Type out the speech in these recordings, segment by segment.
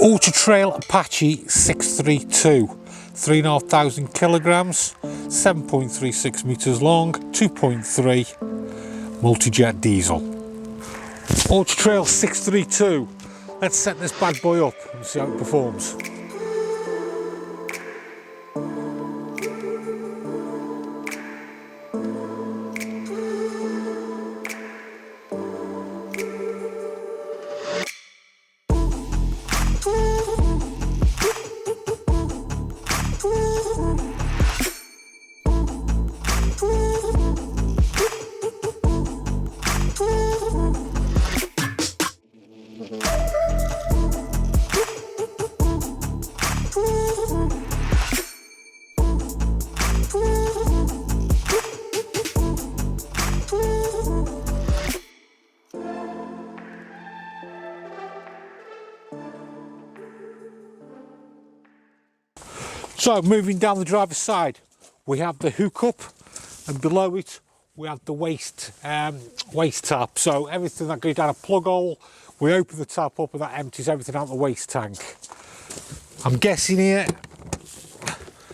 Autotrail Apache 632, 3,500 kilograms, 7.36 meters long, 2.3 multi-jet diesel. Autotrail 632. Let's set this bad boy up and see how it performs. So moving down the driver's side, we have the hookup, and below it we have the waste tap. So everything that goes down a plug hole, we open the tap up and that empties everything out the waste tank. I'm guessing here,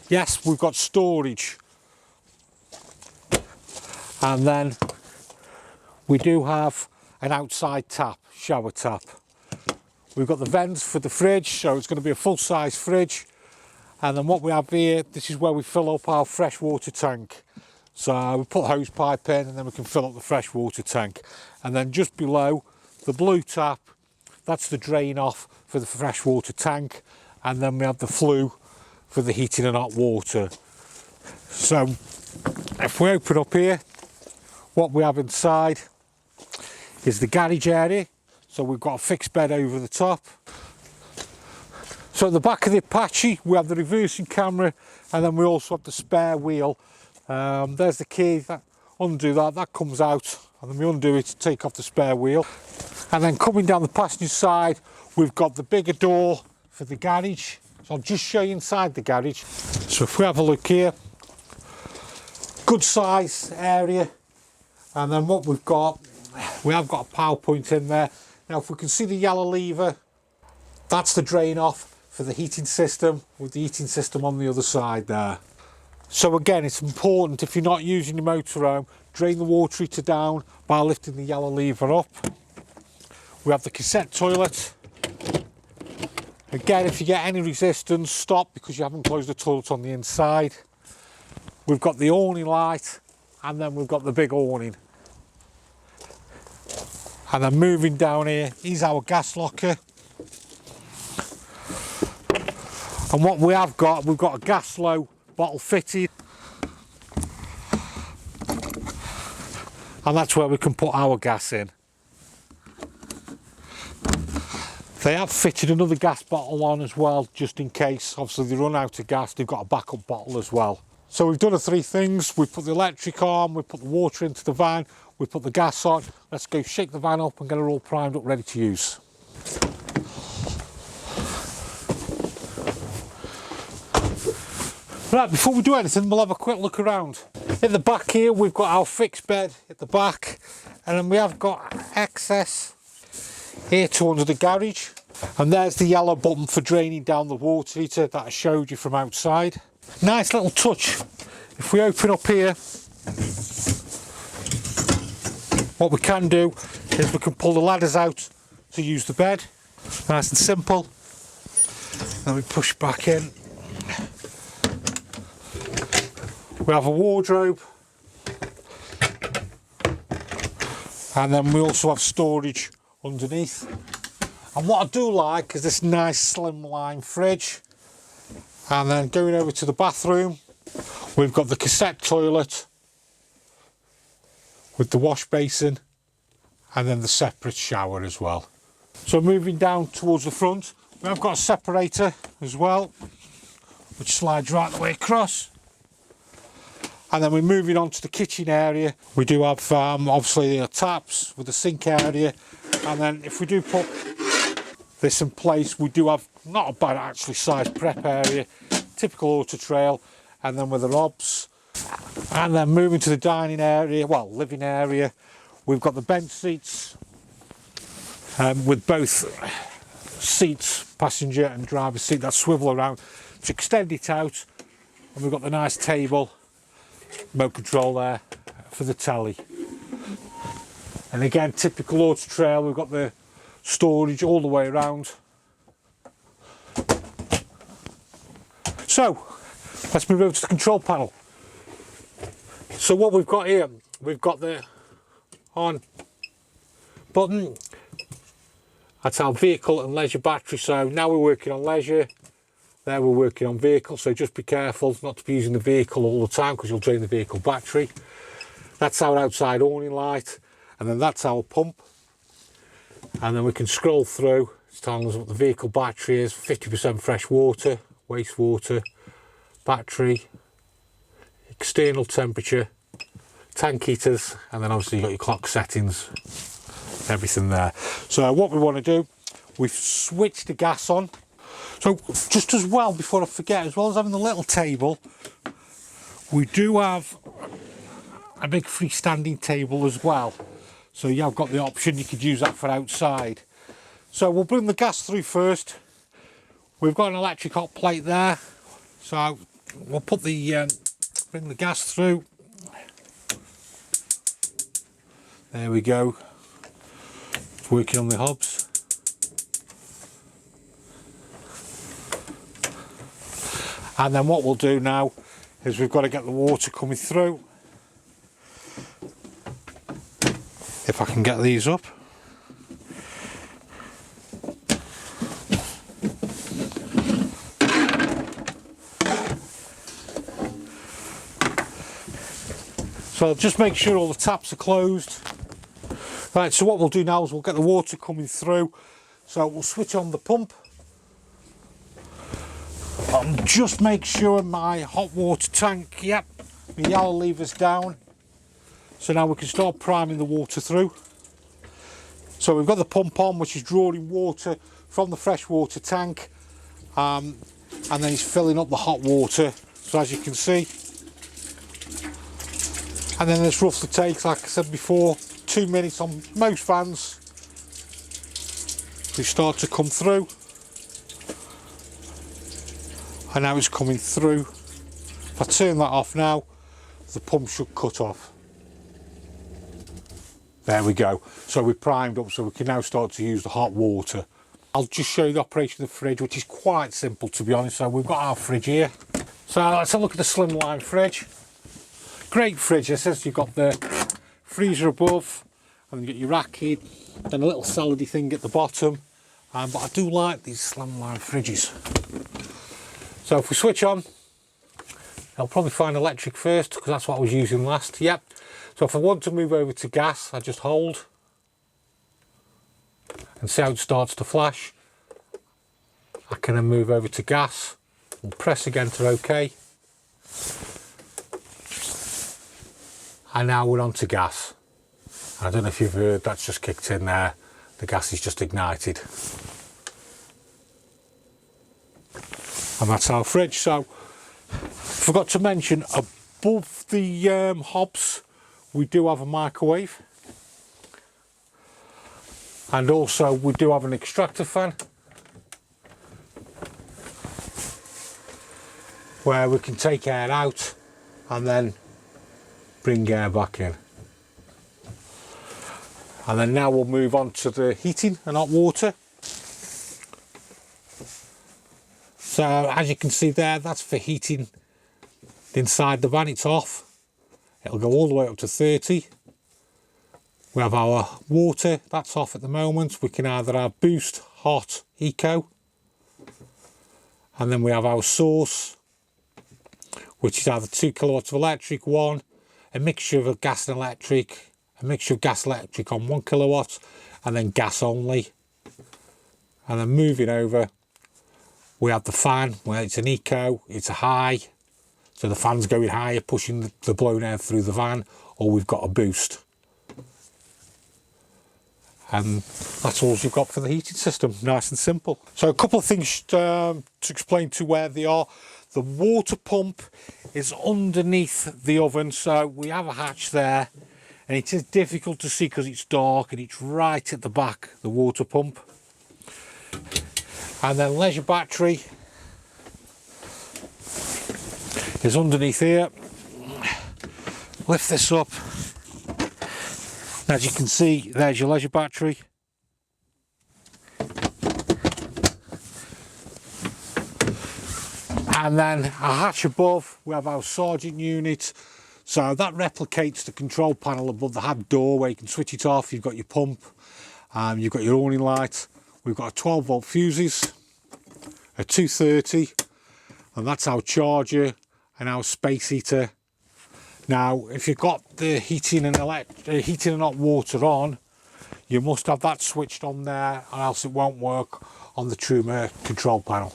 yes, we've got storage. And then we do have an outside tap, shower tap. We've got the vents for the fridge, so it's going to be a full-size fridge. And then what we have here, this is where we fill up our freshwater tank. So we put a hose pipe in and then we can fill up the freshwater tank. And then just below, the blue tap, that's the drain off for the freshwater tank. And then we have the flue for the heating and hot water. So if we open up here, what we have inside is the garage area. So we've got a fixed bed over the top. So at the back of the Apache, we have the reversing camera, and then we also have the spare wheel. There's the key, undo that comes out, and then we undo it to take off the spare wheel. And then coming down the passenger side, we've got the bigger door for the garage. So I'll just show you inside the garage. So if we have a look here, good size area. And then what we've got, we have got a power point in there. Now if we can see the yellow lever, that's the drain off for the heating system, with the heating system on the other side there. So again, it's important, if you're not using your motorhome, drain the water heater down by lifting the yellow lever up. We have the cassette toilet. Again, if you get any resistance, stop, because you haven't closed the toilet on the inside. We've got the awning light, and then we've got the big awning. And then moving down here is our gas locker. And what we have got, we've got a gas low bottle fitted. And that's where we can put our gas in. They have fitted another gas bottle on as well, just in case. Obviously they run out of gas, they've got a backup bottle as well. So we've done the three things. We put the electric on, we put the water into the van, we put the gas on. Let's go shake the van up and get it all primed up, ready to use. Right, before we do anything, we'll have a quick look around. At the back here, we've got our fixed bed at the back, and then we have got access here towards the garage. And there's the yellow button for draining down the water heater that I showed you from outside. Nice little touch. If we open up here, what we can do is we can pull the ladders out to use the bed. Nice and simple. Then we push back in. We have a wardrobe, and then we also have storage underneath. And what I do like is this nice slimline fridge. And then going over to the bathroom, we've got the cassette toilet with the wash basin, and then the separate shower as well. So moving down towards the front, we have got a separator as well, which slides right the way across. And then we're moving on to the kitchen area. We do have obviously the taps with the sink area. And then if we do put this in place, we do have not a bad actually sized prep area, typical Autotrail, and then with the knobs. And then moving to the dining area, well, living area, we've got the bench seats with both seats, passenger and driver seat, that swivel around to extend it out, and we've got the nice table, remote control there for the telly. And again, typical Autotrail, we've got the storage all the way around. So let's move over to the control panel. So what we've got here, we've got the on button. That's our vehicle and leisure battery. So now we're working on leisure, there we're working on vehicle, so just be careful not to be using the vehicle all the time because you'll drain the vehicle battery. That's our outside awning light, and then that's our pump. And then we can scroll through, it's telling us what the vehicle battery is, 50% fresh water, wastewater, battery, external temperature, tank heaters, and then obviously you've got your clock settings, everything there. So what we want to do, we've switched the gas on. So just as well, before I forget, as well as having the little table, we do have a big freestanding table as well. So yeah, I've got the option, you could use that for outside. So we'll bring the gas through first. We've got an electric hot plate there. So we'll put the, bring the gas through. There we go. It's working on the hobs. And then what we'll do now is we've got to get the water coming through. If I can get these up. So I'll just make sure all the taps are closed. Right, so what we'll do now is we'll get the water coming through. So we'll switch on the pump. Just make sure my hot water tank, yep, the yellow lever's down. So now we can start priming the water through. So we've got the pump on, which is drawing water from the freshwater tank, and then it's filling up the hot water. So as you can see, and then this roughly takes, like I said before, 2 minutes on most vans. We start to come through, and now it's coming through. If I turn that off now, the pump should cut off. There we go. So we're primed up, so we can now start to use the hot water. I'll just show you the operation of the fridge, which is quite simple to be honest. So we've got our fridge here. So let's have a look at the slimline fridge. Great fridge. It says you've got the freezer above, and you get your racket, then a little salady thing at the bottom. But I do like these slimline fridges. So if we switch on, I'll probably find electric first because that's what I was using last. Yep. So if I want to move over to gas, I just hold and see how it starts to flash. I can then move over to gas and press again to OK. And now we're on to gas. I don't know if you've heard, that's just kicked in there. The gas is just ignited. And that's our fridge. So forgot to mention, above the hobs we do have a microwave, and also we do have an extractor fan where we can take air out and then bring air back in. And then now we'll move on to the heating and hot water. So as you can see there, that's for heating inside the van. It's off. It'll go all the way up to 30. We have our water, that's off at the moment. We can either have boost, hot, eco. And then we have our source, which is either 2 kilowatts of electric, one, a mixture of gas and electric, a mixture of gas electric on 1 kilowatt, and then gas only. And then moving over, we have the fan, where it's an eco, it's a high. So the fan's going higher, pushing the blown air through the van, or we've got a boost. And that's all you've got for the heating system, nice and simple. So a couple of things to explain to where they are. The water pump is underneath the oven, so we have a hatch there, and it is difficult to see because it's dark and it's right at the back, the water pump. And then leisure battery is underneath here. Lift this up. As you can see, there's your leisure battery. And then a hatch above, we have our Sergeant unit. So that replicates the control panel above the hab door where you can switch it off. You've got your pump, you've got your awning light. We've got a 12 volt fuses, a 230, and that's our charger and our space heater. Now, if you've got the heating and hot water on, you must have that switched on there, or else it won't work on the Truma control panel.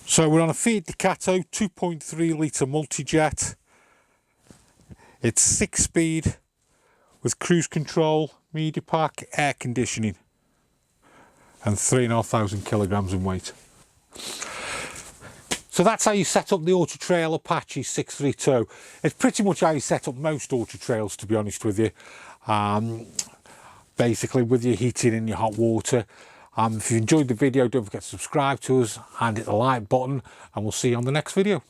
So we're on a Fiat Ducato 2.3 litre multi-jet. It's 6-speed with cruise control, media pack, air conditioning, and 3,500 kilograms in weight. So that's how you set up the Autotrail Apache 632. It's pretty much how you set up most Autotrails, to be honest with you. Basically with your heating and your hot water. If you enjoyed the video, don't forget to subscribe to us and hit the like button, and we'll see you on the next video.